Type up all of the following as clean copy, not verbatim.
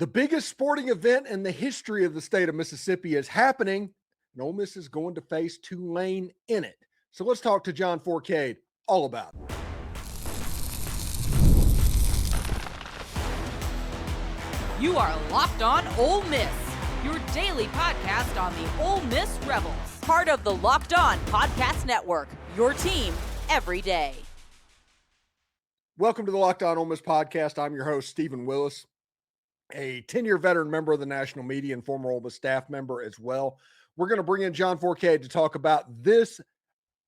The biggest sporting event in the history of the state of Mississippi is happening, and Ole Miss is going to face Tulane in it. So let's talk to John Fourcade all about it. You are Locked On Ole Miss, your daily podcast on the Ole Miss Rebels. Part of the Locked On Podcast Network, your team every day. Welcome to the Locked On Ole Miss podcast. I'm your host, Stephen Willis, a 10-year veteran member of the national media and former Ole Miss staff member as well. We're going to bring in John Fourcade to talk about this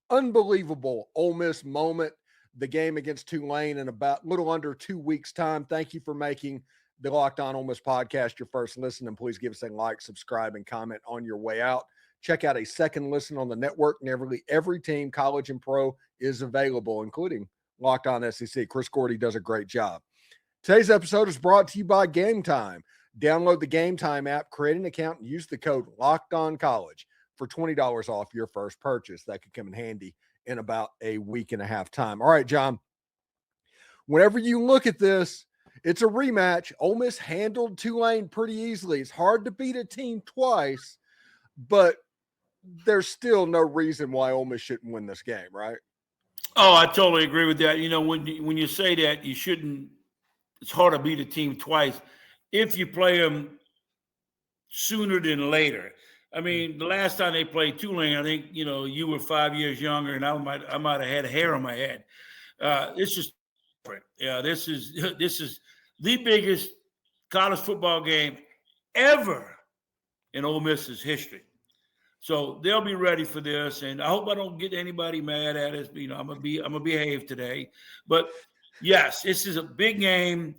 unbelievable Ole Miss moment, the game against Tulane in about little under 2 weeks' time. Thank you for making the Locked On Ole Miss podcast your first listen, and please give us a like, subscribe, and comment on your way out. Check out a second listen on the network. Nearly every team, college and pro, is available, including Locked On SEC. Chris Gordy does a great job. Today's episode is brought to you by Game Time. Download the Game Time app, create an account, and use the code LOCKEDONCollege for $20 off your first purchase. That could come in handy in about a week and a half time. All right, John, whenever you look at this, it's a rematch. Ole Miss handled Tulane pretty easily. It's hard to beat a team twice, but there's still no reason why Ole Miss shouldn't win this game, right? Oh, I totally agree with that. You know, when you say that, you shouldn't – it's hard to beat a team twice if you play them sooner than later. I mean, the last time they played Tulane, I think, you know, you were 5 years younger, and I might have had hair on my head. It's just different. Yeah, this is the biggest college football game ever in Ole Miss's history. So they'll be ready for this, and I hope I don't get anybody mad at us. You know, I'm gonna behave today. But yes, this is a big game.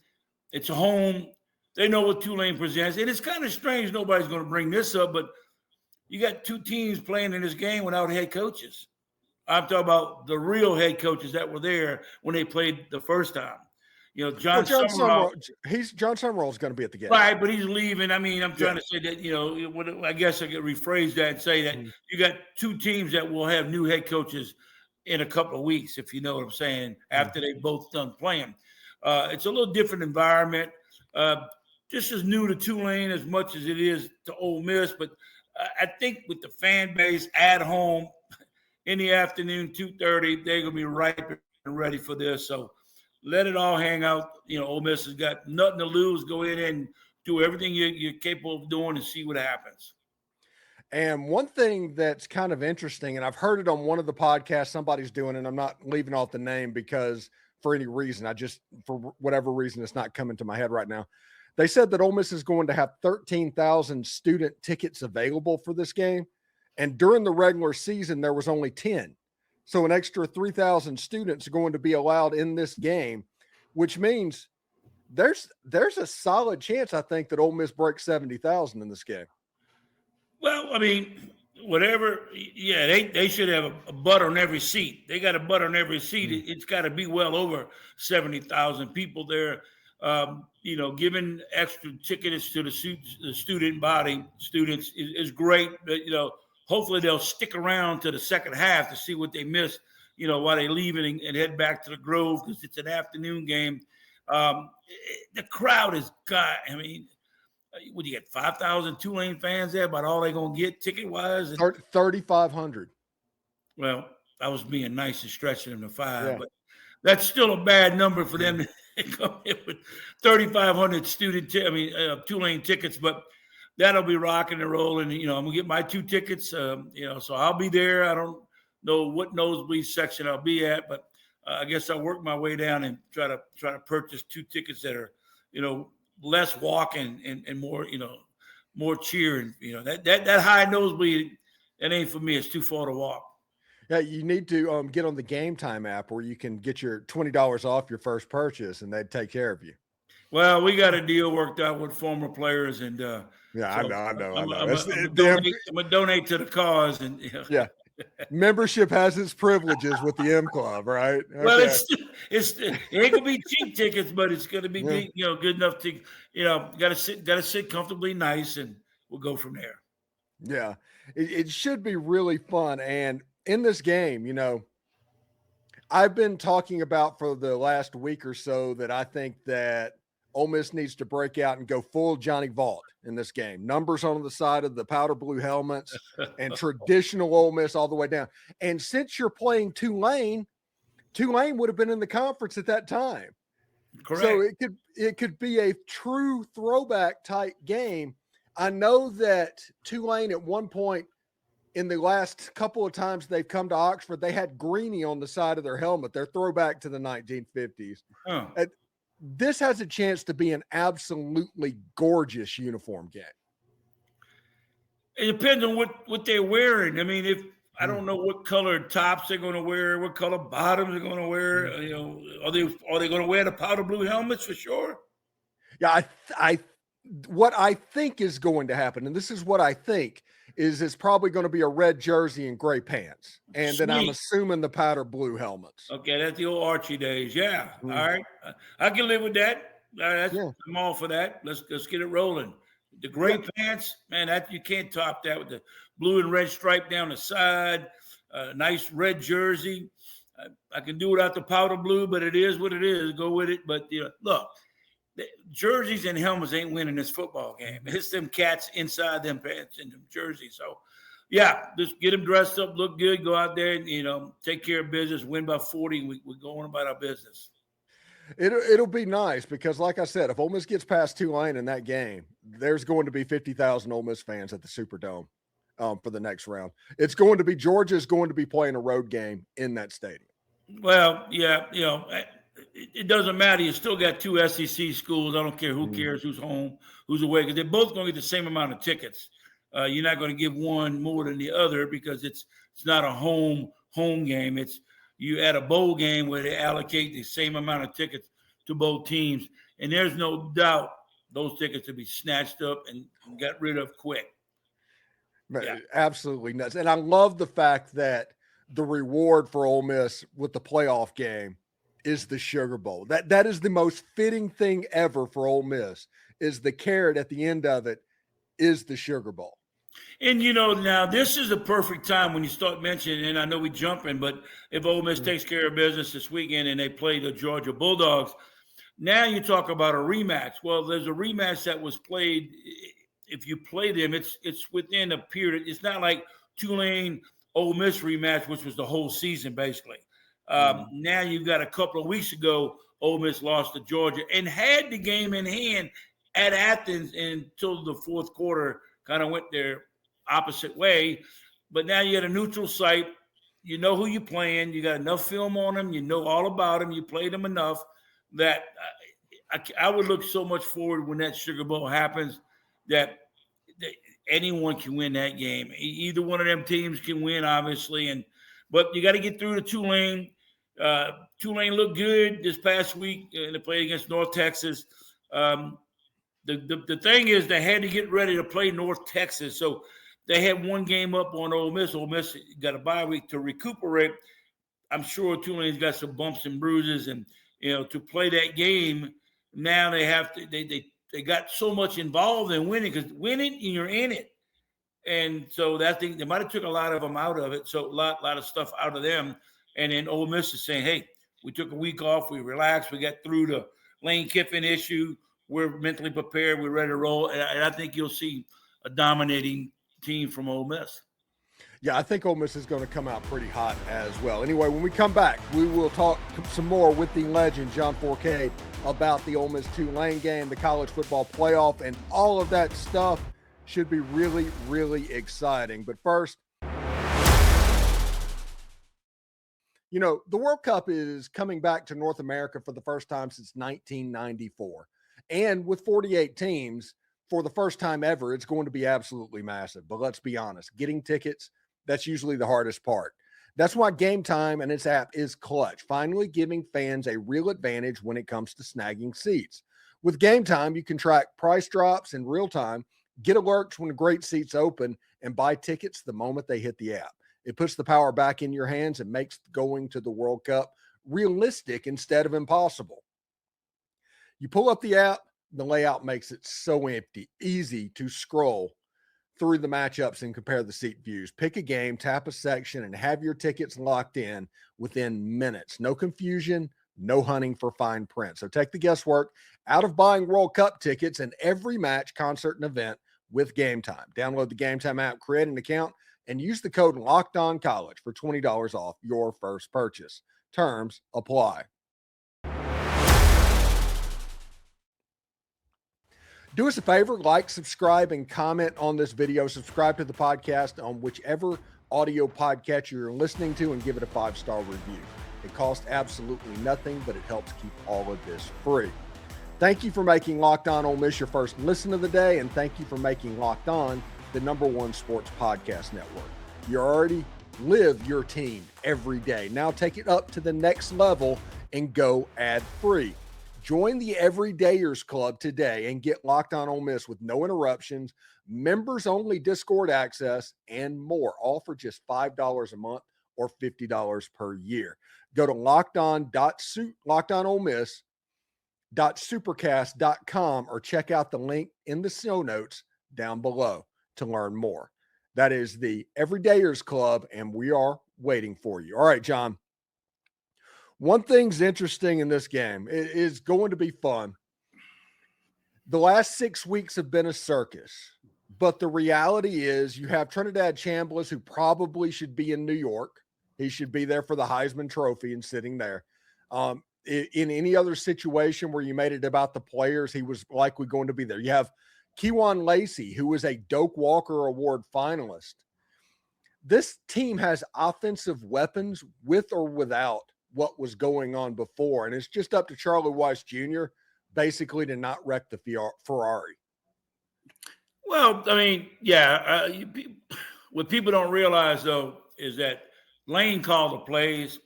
It's a home. They know what Tulane presents, and it's kind of strange. Nobody's going to bring this up, but you got two teams playing in this game without head coaches. I'm talking about the real head coaches that were there when they played the first time. You know, John Summerall is going to be at the game. Right, but he's leaving. I mean, I'm trying to say that, you know, I guess I could rephrase that and say that you got two teams that will have new head coaches in a couple of weeks, if you know what I'm saying, after they both done playing. It's a little different environment. This is new to Tulane as much as it is to Ole Miss, but I think with the fan base at home in the afternoon, 2:30, they're going to be ripe and ready for this. So let it all hang out. You know, Ole Miss has got nothing to lose. Go in and do everything you're capable of doing and see what happens. And one thing that's kind of interesting, and I've heard it on one of the podcasts somebody's doing, and I'm not leaving off the name because for any reason, for whatever reason, it's not coming to my head right now. They said that Ole Miss is going to have 13,000 student tickets available for this game. And during the regular season, there was only 10. So an extra 3,000 students are going to be allowed in this game, which means there's a solid chance, I think, that Ole Miss breaks 70,000 in this game. Well, I mean, whatever. Yeah, they should have a butt on every seat. They got a butt on every seat. It's got to be well over 70,000 people there. You know, giving extra tickets to the student body, students is great. But, you know, hopefully they'll stick around to the second half to see what they missed, you know, while they leave and head back to the Grove because it's an afternoon game. The crowd has got, I mean, what do you get, 5,000 Tulane fans there, about all they're going to get ticket-wise? 3,500. Well, I was being nice and stretching them to 5, but that's still a bad number for them to come in with 3,500 Tulane tickets, but that'll be rocking and rolling. You know, I'm going to get my 2 tickets, you know, so I'll be there. I don't know what nosebleed section I'll be at, but I guess I'll work my way down and try to purchase 2 tickets that are, you know, less walking and more, you know, more cheering. You know, that high nosebleed, that ain't for me. It's too far to walk. Yeah, you need to get on the Game Time app where you can get your $20 off your first purchase, and they'd take care of you. Well, we got a deal worked out with former players, and I know. I'm gonna donate to the cause, and you know. Yeah. Membership has its privileges with the M Club, right? Okay. Well, it ain't gonna be cheap tickets, but it's gonna be you know, good enough to, you know, gotta sit comfortably nice, and we'll go from there. Yeah, it should be really fun. And in this game, you know, I've been talking about for the last week or so that I think that Ole Miss needs to break out and go full Johnny Vaught in this game. Numbers on the side of the powder blue helmets and traditional Ole Miss all the way down. And since you're playing Tulane would have been in the conference at that time. Correct. So it could be a true throwback type game. I know that Tulane at one point in the last couple of times they've come to Oxford, they had Greeny on the side of their helmet, their throwback to the 1950s. Oh. This has a chance to be an absolutely gorgeous uniform game. It depends on what they're wearing. I mean, if I don't know what color tops they're going to wear, what color bottoms they're going to wear. You know, are they going to wear the powder blue helmets for sure? Yeah, what I think is going to happen, and this is what I think, is it's probably going to be a red jersey and gray pants. And then I'm assuming the powder blue helmets. Okay, that's the old Archie days. Yeah. All right. I can live with that. I'm all for that. Let's get it rolling. The gray pants, man, that you can't top that with the blue and red stripe down the side, nice red jersey. I can do without the powder blue, but it is what it is. Go with it. But look, the jerseys and helmets ain't winning this football game. It's them cats inside them pants and them jerseys. So, yeah, just get them dressed up, look good, go out there, and, take care of business, win by 40. We're going about our business. It'll be nice because, like I said, if Ole Miss gets past Tulane in that game, there's going to be 50,000 Ole Miss fans at the Superdome for the next round. It's going to be Georgia's going to be playing a road game in that stadium. Well, yeah, it doesn't matter. You still got two SEC schools. I don't care who cares who's home, who's away, because they're both going to get the same amount of tickets. You're not going to give one more than the other because it's not a home game. It's you at a bowl game where they allocate the same amount of tickets to both teams. And there's no doubt those tickets will be snatched up and got rid of quick. Yeah. Absolutely nuts. And I love the fact that the reward for Ole Miss with the playoff game is the Sugar Bowl. That is the most fitting thing ever for Ole Miss, is the carrot at the end of it is the Sugar Bowl. And, now this is a perfect time when you start mentioning, and I know we're jumping, but if Ole Miss takes care of business this weekend and they play the Georgia Bulldogs, now you talk about a rematch. Well, there's a rematch that was played. If you play them, it's within a period. It's not like Tulane Ole Miss rematch, which was the whole season basically. Now you've got a couple of weeks ago, Ole Miss lost to Georgia and had the game in hand at Athens until the fourth quarter kind of went their opposite way. But now you got a neutral site. You know who you're playing. You got enough film on them. You know all about them. You played them enough that I would look so much forward when that Sugar Bowl happens that anyone can win that game. Either one of them teams can win, obviously. But you got to get through to Tulane. Tulane looked good this past week in the play against North Texas. The thing is they had to get ready to play North Texas. So they had one game up on Ole Miss. Ole Miss got a bye week to recuperate. I'm sure Tulane's got some bumps and bruises. And, to play that game, now they have to they got so much involved in winning, because winning and you're in it. And so that thing, they might have took a lot of them out of it. So a lot of stuff out of them. And then Ole Miss is saying, hey, we took a week off. We relaxed. We got through the Lane Kiffin issue. We're mentally prepared. We're ready to roll. And I think you'll see a dominating team from Ole Miss. Yeah, I think Ole Miss is going to come out pretty hot as well. Anyway, when we come back, we will talk some more with the legend, John Fourcade, about the Ole Miss Tulane game, the college football playoff, and all of that stuff. Should be really, really exciting. But first, the World Cup is coming back to North America for the first time since 1994. And with 48 teams, for the first time ever, it's going to be absolutely massive. But let's be honest, getting tickets, that's usually the hardest part. That's why Game Time and its app is clutch, finally giving fans a real advantage when it comes to snagging seats. With Game Time, you can track price drops in real time, get alerts when a great seat's open, and buy tickets the moment they hit the app. It puts the power back in your hands and makes going to the World Cup realistic instead of impossible. You pull up the app, the layout makes it so easy to scroll through the matchups and compare the seat views. Pick a game, tap a section, and have your tickets locked in within minutes. No confusion, no hunting for fine print. So take the guesswork out of buying World Cup tickets and every match, concert, and event with Game Time. Download the Game Time app, create an account, and use the code LOCKEDONCollege for $20 off your first purchase. Terms apply. Do us a favor, like, subscribe, and comment on this video. Subscribe to the podcast on whichever audio podcatcher you're listening to and give it a 5-star review. It costs absolutely nothing, but it helps keep all of this free. Thank you for making Locked On Ole Miss your first listen of the day, and thank you for making Locked On the #1 sports podcast network. You already live your team every day. Now take it up to the next level and go ad-free. Join the Everydayers Club today and get Locked On Ole Miss with no interruptions, members-only Discord access, and more, all for just $5 a month or $50 per year. Go to LockedOn.Supercast.com or check out the link in the show notes down below to learn more. That is the Everydayers Club, and we are waiting for you. All right, John. One thing's interesting in this game. It is going to be fun. The last 6 weeks have been a circus, but the reality is you have Trinidad Chambliss, who probably should be in New York. He should be there for the Heisman Trophy and sitting there. In any other situation where you made it about the players, he was likely going to be there. You have Kewan Lacey, who was a Doak Walker Award finalist. This team has offensive weapons with or without what was going on before, and it's just up to Charlie Weiss Jr. basically to not wreck the Ferrari. Well, I mean, yeah. What people don't realize, though, is that Lane called the plays.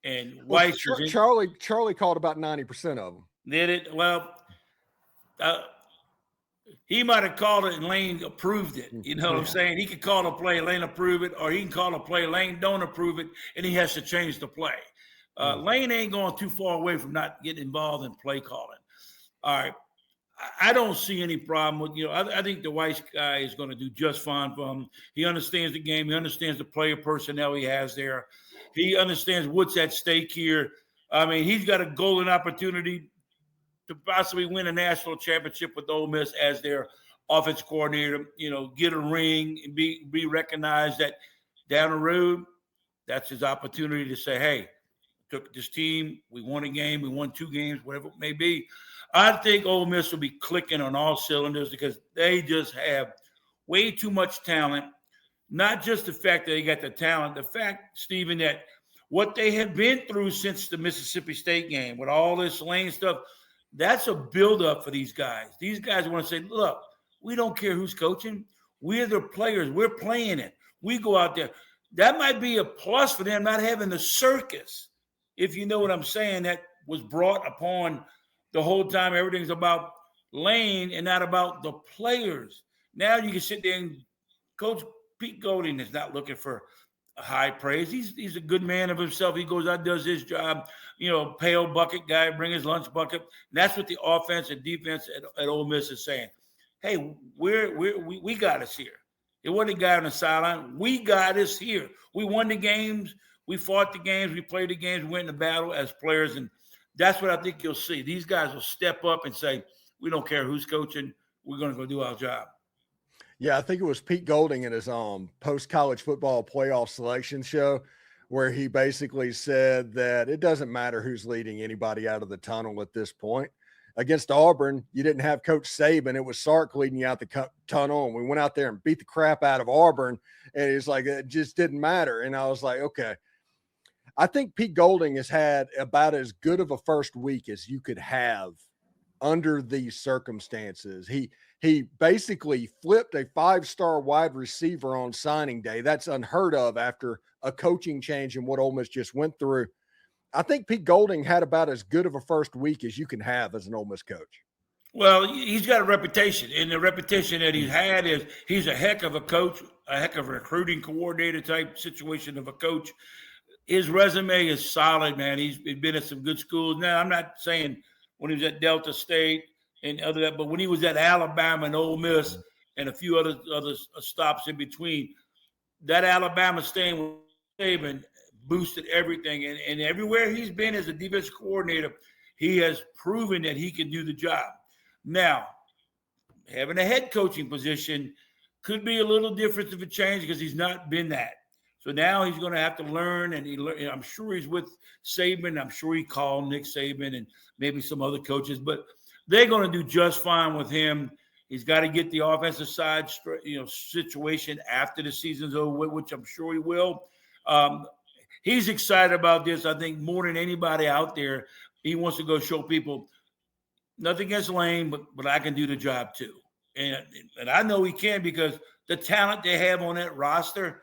And Weiss, Charlie called about 90% of them. Did it? Well, he might have called it and Lane approved it. You know what I'm saying? He could call a play, Lane approve it, or he can call a play, Lane don't approve it, and he has to change the play. Lane ain't going too far away from not getting involved in play calling. All right. I don't see any problem with, I think the Weiss guy is going to do just fine for him. He understands the game. He understands the player personnel he has there. He understands what's at stake here. I mean, he's got a golden opportunity to possibly win a national championship with Ole Miss as their offense coordinator, get a ring and be recognized that down the road, that's his opportunity to say, hey, took this team, we won a game, we won 2 games, whatever it may be. I think Ole Miss will be clicking on all cylinders because they just have way too much talent. Not just the fact that they got the talent, the fact, Stephen, that what they have been through since the Mississippi State game with all this Lane stuff, that's a buildup for these guys. These guys want to say, look, we don't care who's coaching. We're the players. We're playing it. We go out there. That might be a plus for them not having the circus, if you know what I'm saying, that was brought upon the whole time. Everything's about Lane and not about the players. Now you can sit there and Coach Pete Golding is not looking for a high praise. He's a good man of himself. He goes out, does his job, pail bucket guy, bring his lunch bucket. And that's what the offense and defense at Ole Miss is saying. Hey, we got us here. It wasn't a guy on the sideline. We got us here. We won the games. We fought the games. We played the games. We went in the battle as players. And that's what I think you'll see. These guys will step up and say, we don't care who's coaching. We're going to go do our job. Yeah, I think it was Pete Golding in his post-college football playoff selection show where he basically said that it doesn't matter who's leading anybody out of the tunnel at this point. Against Auburn, you didn't have Coach Saban. It was Sark leading you out the tunnel, and we went out there and beat the crap out of Auburn, and it's like it just didn't matter. And I was like, okay. I think Pete Golding has had about as good of a first week as you could have under these circumstances. He basically flipped a 5-star wide receiver on signing day. That's unheard of after a coaching change in what Ole Miss just went through. I think Pete Golding had about as good of a first week as you can have as an Ole Miss coach. Well, he's got a reputation, and the reputation that he's had is he's a heck of a coach, a heck of a recruiting coordinator type situation of a coach. His resume is solid, man. He's been at some good schools. Now, I'm not saying when he was at Delta State and other that, but when he was at Alabama and Ole Miss and a few other stops in between, that Alabama staying with Saban boosted everything. And everywhere he's been as a defensive coordinator, he has proven that he can do the job. Now, having a head coaching position could be a little different of a change because he's not been that. So now he's going to have to learn, and I'm sure he's with Saban. I'm sure he called Nick Saban and maybe some other coaches, but they're going to do just fine with him. He's got to get the offensive side, situation after the season's over, which I'm sure he will. He's excited about this. I think more than anybody out there, he wants to go show people nothing against Lane, but I can do the job too. And I know he can because the talent they have on that roster,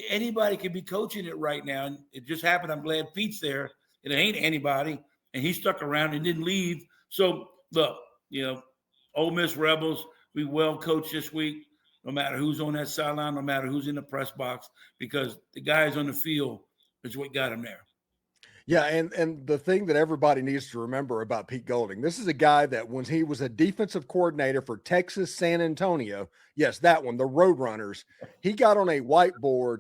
anybody can be coaching it right now. And it just happened. I'm glad Pete's there. It ain't anybody. And he stuck around and didn't leave. So, look, Ole Miss Rebels, we well coached this week, no matter who's on that sideline, no matter who's in the press box, because the guys on the field is what got him there. Yeah, and the thing that everybody needs to remember about Pete Golding, this is a guy that when he was a defensive coordinator for Texas San Antonio, yes, that one, the Roadrunners, he got on a whiteboard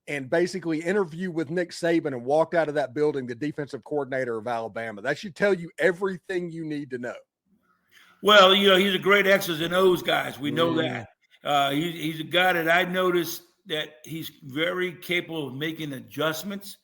and basically interviewed with Nick Saban and walked out of that building, the defensive coordinator of Alabama. That should tell you everything you need to know. Well, he's a great X's and O's guy. We know that. He's a guy that I noticed that he's very capable of making adjustments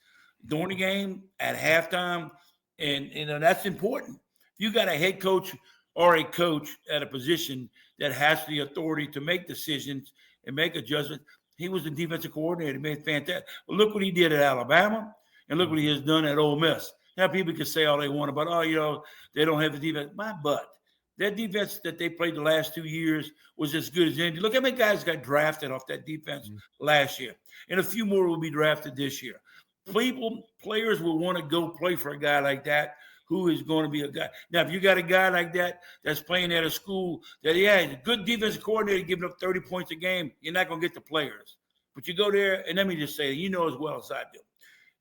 during the game, at halftime, and that's important. If you got a head coach or a coach at a position that has the authority to make decisions and make adjustments, he was the defensive coordinator. He made fantastic. Well, look what he did at Alabama, and look what he has done at Ole Miss. Now people can say all they want about, they don't have the defense. My butt. That defense that they played the last 2 years was as good as any. Look how many guys got drafted off that defense last year, and a few more will be drafted this year. Players will want to go play for a guy like that who is going to be a guy. Now, if you got a guy like that that's playing at a school that, he's a good defensive coordinator giving up 30 points a game, you're not going to get the players. But you go there, and let me just say, as well as I do,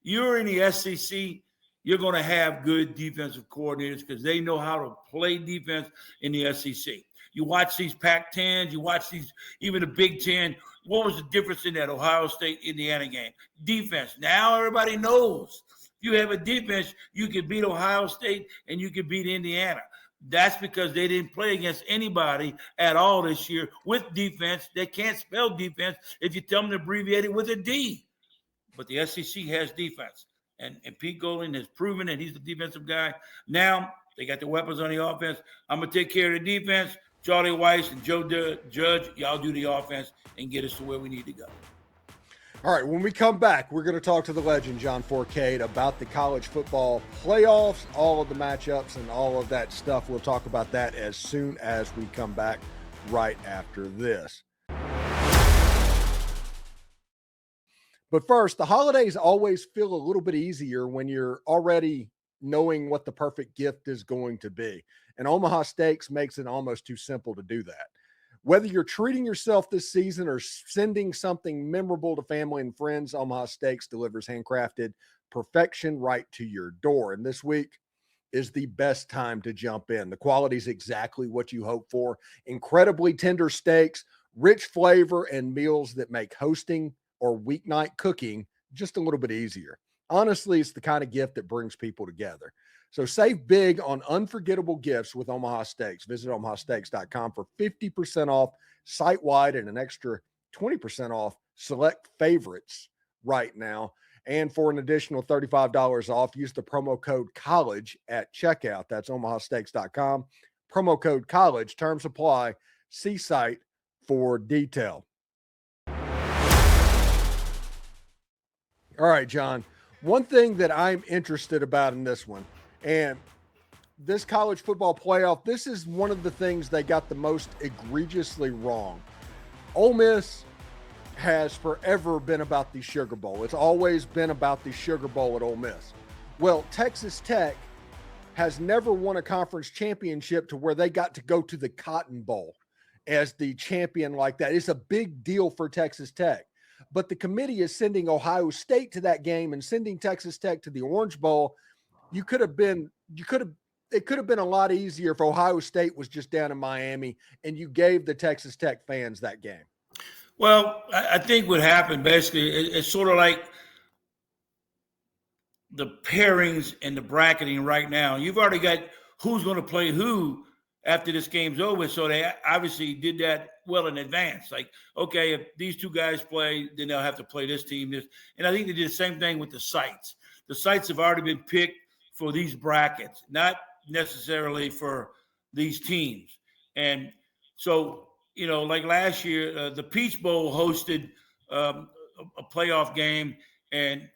you're in the SEC, you're going to have good defensive coordinators because they know how to play defense in the SEC. You watch these Pac-10s, you watch these, even the Big Ten. What was the difference in that Ohio State-Indiana game? Defense. Now everybody knows. If you have a defense, you can beat Ohio State and you can beat Indiana. That's because they didn't play against anybody at all this year with defense. They can't spell defense if you tell them to abbreviate it with a D. But the SEC has defense. And Pete Golding has proven that he's the defensive guy. Now they got the weapons on the offense. I'm going to take care of the defense. Charlie Weiss and Joe Judge, y'all do the offense and get us to where we need to go. All right, when we come back, we're going to talk to the legend, John Fourcade, about the college football playoffs, all of the matchups, and all of that stuff. We'll talk about that as soon as we come back right after this. But first, the holidays always feel a little bit easier when you're already knowing what the perfect gift is going to be. And Omaha Steaks makes it almost too simple to do that. Whether you're treating yourself this season or sending something memorable to family and friends, Omaha Steaks delivers handcrafted perfection right to your door. And this week is the best time to jump in. The quality is exactly what you hope for. Incredibly tender steaks, rich flavor, and meals that make hosting or weeknight cooking just a little bit easier. Honestly, it's the kind of gift that brings people together. So save big on unforgettable gifts with Omaha Steaks. Visit omahasteaks.com for 50% off site-wide and an extra 20% off select favorites right now. And for an additional $35 off, use the promo code COLLEGE at checkout. That's omahasteaks.com. Promo code COLLEGE. Terms apply. See site for detail. All right, John. One thing that I'm interested about in this one, and this college football playoff, this is one of the things they got the most egregiously wrong. Ole Miss has forever been about the Sugar Bowl. It's always been about the Sugar Bowl at Ole Miss. Well, Texas Tech has never won a conference championship to where they got to go to the Cotton Bowl as the champion like that. It's a big deal for Texas Tech. But the committee is sending Ohio State to that game and sending Texas Tech to the Orange Bowl. It could have been a lot easier if Ohio State was just down in Miami and you gave the Texas Tech fans that game. Well, I think what happened basically, it's sort of like the pairings and the bracketing right now. You've already got who's going to play who after this game's over. So they obviously did that well in advance. Like, okay, if these two guys play, then they'll have to play this team. And I think they did the same thing with the sites. The sites have already been picked for these brackets, not necessarily for these teams. And so, like last year, the Peach Bowl hosted a playoff game, and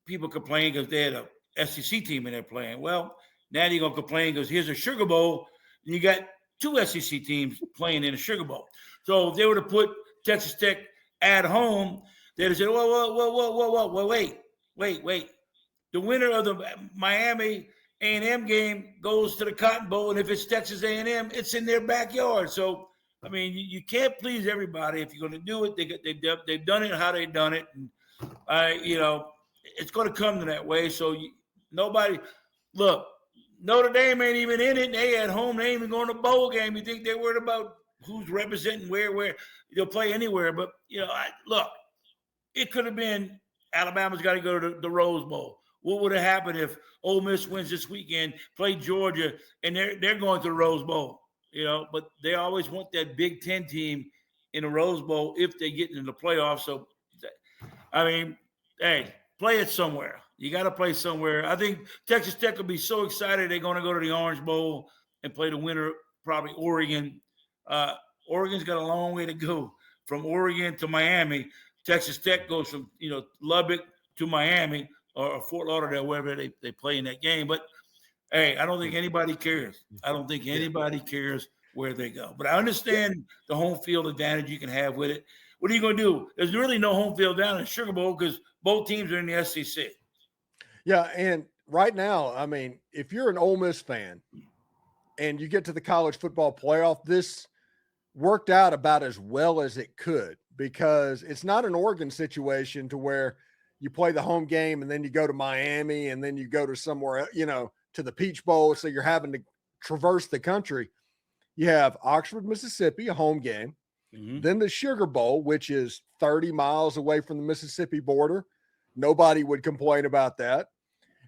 people complain because they had a SEC team in there playing. Well, now you're going to complain because here's a Sugar Bowl, and you got two SEC teams playing in a Sugar Bowl. So if they were to put Texas Tech at home, they'd have said, whoa, wait. The winner of the Miami A&M game goes to the Cotton Bowl, and if it's Texas A&M, it's in their backyard. So, I mean, you can't please everybody. If you're going to do it, they've done it how they've done it. And, it's going to come to that way. So nobody – look, Notre Dame ain't even in it. They at home. They ain't even going to bowl game. You think they're worried about who's representing where they'll play anywhere. But, look, it could have been Alabama's got to go to the Rose Bowl. What would have happened if Ole Miss wins this weekend, play Georgia, and they're going to the Rose Bowl? But they always want that Big Ten team in the Rose Bowl if they get into the playoffs. So, I mean, hey, play it somewhere. You got to play somewhere. I think Texas Tech will be so excited they're going to go to the Orange Bowl and play the winner, probably Oregon. Oregon's got a long way to go from Oregon to Miami. Texas Tech goes from, Lubbock to Miami or Fort Lauderdale, wherever they play in that game. But, hey, I don't think anybody cares. I don't think anybody cares where they go. But I understand the home field advantage you can have with it. What are you going to do? There's really no home field down in Sugar Bowl because both teams are in the SEC. Yeah, and right now, I mean, if you're an Ole Miss fan and you get to the college football playoff, this worked out about as well as it could because it's not an Oregon situation to where you play the home game and then you go to Miami and then you go to somewhere, to the Peach Bowl. So you're having to traverse the country. You have Oxford, Mississippi, a home game. Mm-hmm. Then the Sugar Bowl, which is 30 miles away from the Mississippi border. Nobody would complain about that.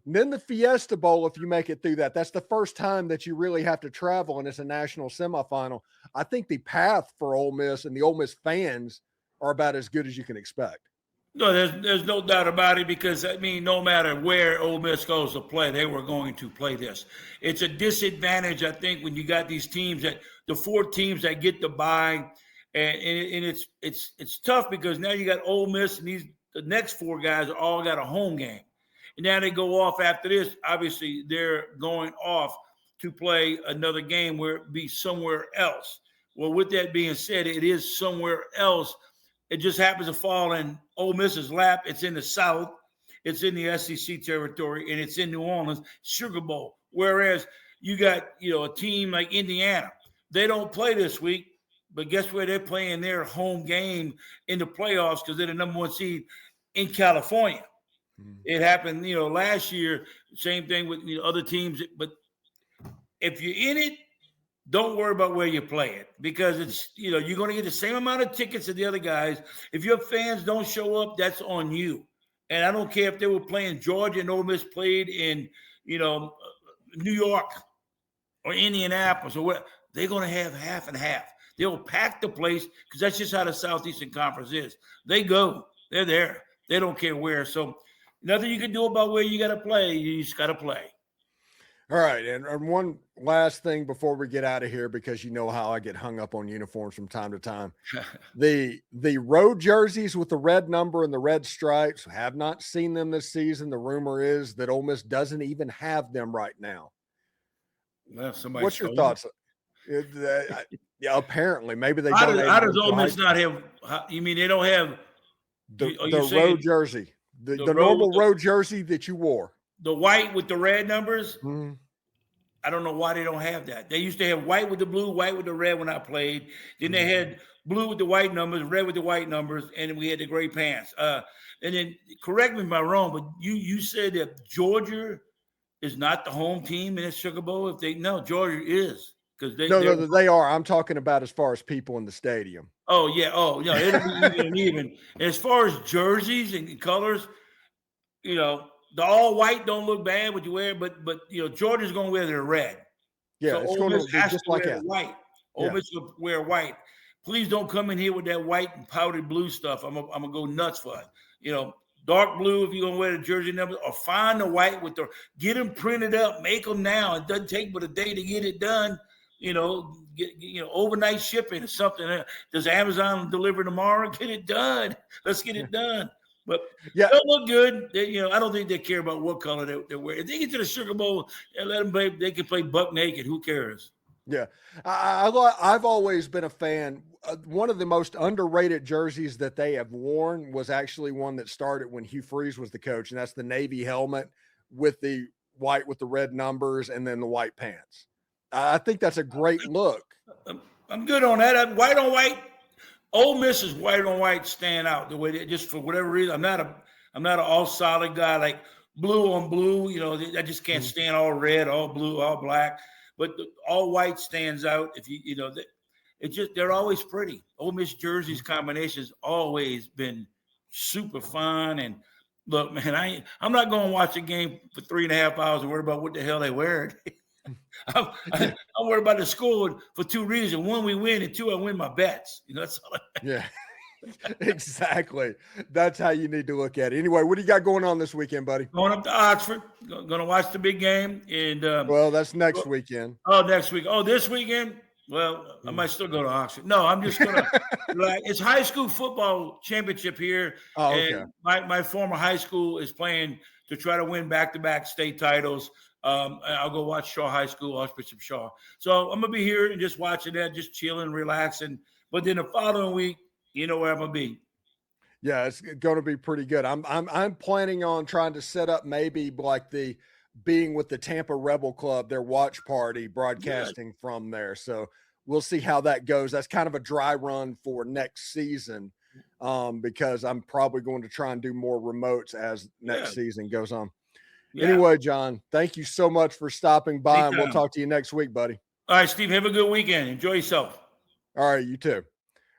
And then the Fiesta Bowl, if you make it through that, that's the first time that you really have to travel, and it's a national semifinal. I think the path for Ole Miss and the Ole Miss fans are about as good as you can expect. No, there's no doubt about it because, no matter where Ole Miss goes to play, they were going to play this. It's a disadvantage, I think, when you got these teams the four teams that get the bye, and it's tough because now you got Ole Miss and the next four guys all got a home game. And now they go off after this. Obviously, they're going off to play another game where it be somewhere else. Well, with that being said, it is somewhere else. It just happens to fall in Ole Miss's lap. It's in the South. It's in the SEC territory, and it's in New Orleans, Sugar Bowl. Whereas you got, a team like Indiana. They don't play this week, but guess where they're playing their home game in the playoffs because they're the number one seed in California. Mm-hmm. It happened, last year, same thing with other teams. But if you're in it, don't worry about where you play it because it's, you're going to get the same amount of tickets as the other guys. If your fans don't show up, that's on you. And I don't care if they were playing Georgia and Ole Miss played in, New York or Indianapolis or what, they're going to have half and half. They'll pack the place because that's just how the Southeastern Conference is. They go. They're there. They don't care where. So nothing you can do about where you got to play. You just got to play. All right, and one last thing before we get out of here, because you know how I get hung up on uniforms from time to time. The road jerseys with the red number and the red stripes, have not seen them this season. The rumor is that Ole Miss doesn't even have them right now. Well, what's your thoughts? Yeah, apparently, maybe they how don't. How does Ole Miss not have? You mean they don't have the road jersey, the normal road jersey that you wore? The white with the red numbers? Mm-hmm. I don't know why they don't have that. They used to have white with the blue, white with the red when I played. Then they had blue with the white numbers, red with the white numbers, and we had the gray pants. And then, correct me if I'm wrong, but you said that Georgia is not the home team in the Sugar Bowl. Georgia is. They are. I'm talking about as far as people in the stadium. Oh, yeah. Oh, yeah. It'll be even. And as far as jerseys and colors, the all white don't look bad when you wear it, but Georgia's going to wear their red. Yeah, So it's Ole going Miss to be has just to like wear that. the white. Ole Miss will wear white. Please don't come in here with that white and powdered blue stuff. I'm gonna go nuts for it. Dark blue if you're gonna wear the jersey number, or find the white get them printed up, make them now. It doesn't take but a day to get it done. Get overnight shipping or something. Does Amazon deliver tomorrow? Get it done. Let's get it done. But they'll look good. I don't think they care about what color they're wearing. If they get to the Sugar Bowl and let them play, they can play buck naked. Who cares? Yeah, I've always been a fan. One of the most underrated jerseys that they have worn was actually one that started when Hugh Freeze was the coach, and that's the Navy helmet with the white with the red numbers and then the white pants. I think that's a great look. I'm good on that. White on white. Ole Miss's white on white stand out the way they just for whatever reason. I'm not an all solid guy like blue on blue. I just can't stand all red, all blue, all black. But all white stands out. They're always pretty. Ole Miss jerseys combinations always been super fun. And look, man, I'm not going to watch a game for 3.5 hours and worry about what the hell they wear. I'm worried about the score for two reasons. One, we win, and two, I win my bets. That's all. Yeah, exactly. That's how you need to look at it. Anyway, what do you got going on this weekend, buddy? Going up to Oxford. Going to watch the big game. And well, that's next weekend. Oh, next week. Oh, this weekend? Well, I might still go to Oxford. No, I'm just going to it's high school football championship here. Oh, okay. And my former high school is playing to try to win back-to-back state titles. I'll go watch Shaw High School, Archbishop Shaw. So I'm going to be here and just watching that, just chilling, relaxing. But then the following week, you know where I'm going to be. Yeah, it's going to be pretty good. I'm planning on trying to set up maybe like the being with the Tampa Rebel Club, their watch party, broadcasting from there. So we'll see how that goes. That's kind of a dry run for next season because I'm probably going to try and do more remotes as next season goes on. Yeah. Anyway, John, thank you so much for stopping by, and we'll talk to you next week, buddy. All right, Steve, have a good weekend. Enjoy yourself. All right, you too.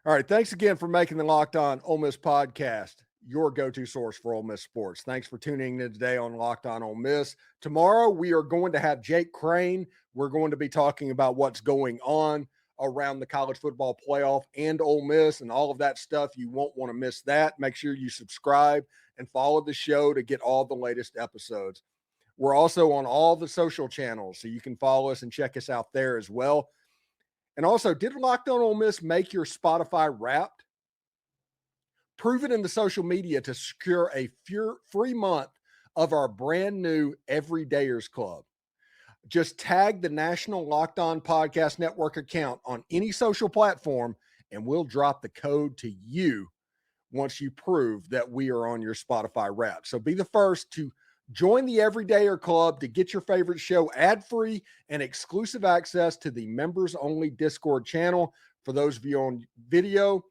All right, thanks again for making the Locked On Ole Miss podcast your go-to source for Ole Miss sports. Thanks for tuning in today on Locked On Ole Miss. Tomorrow, we are going to have Jake Crane. We're going to be talking about what's going on around the college football playoff and Ole Miss and all of that stuff. You won't want to miss that. Make sure you subscribe and follow the show to get all the latest episodes. We're also on all the social channels, so you can follow us and check us out there as well. And also, did Locked On Ole Miss make your Spotify Wrapped? Prove it in the social media to secure a free month of our brand new Everydayers Club. Just tag the National Locked On Podcast Network account on any social platform, and we'll drop the code to you once you prove that we are on your Spotify Wrapped. So be the first to join the Everydayer Club to get your favorite show ad-free and exclusive access to the members-only Discord channel. For those of you on video,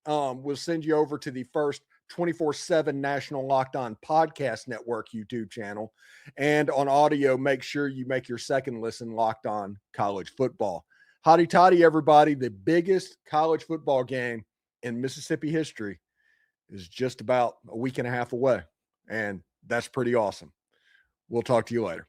we'll send you over to the first 24/7 National Locked On Podcast Network YouTube channel. And on audio, make sure you make your second listen Locked On College Football. Hotty toddy, everybody. The biggest college football game in Mississippi history is just about a week and a half away. And that's pretty awesome. We'll talk to you later.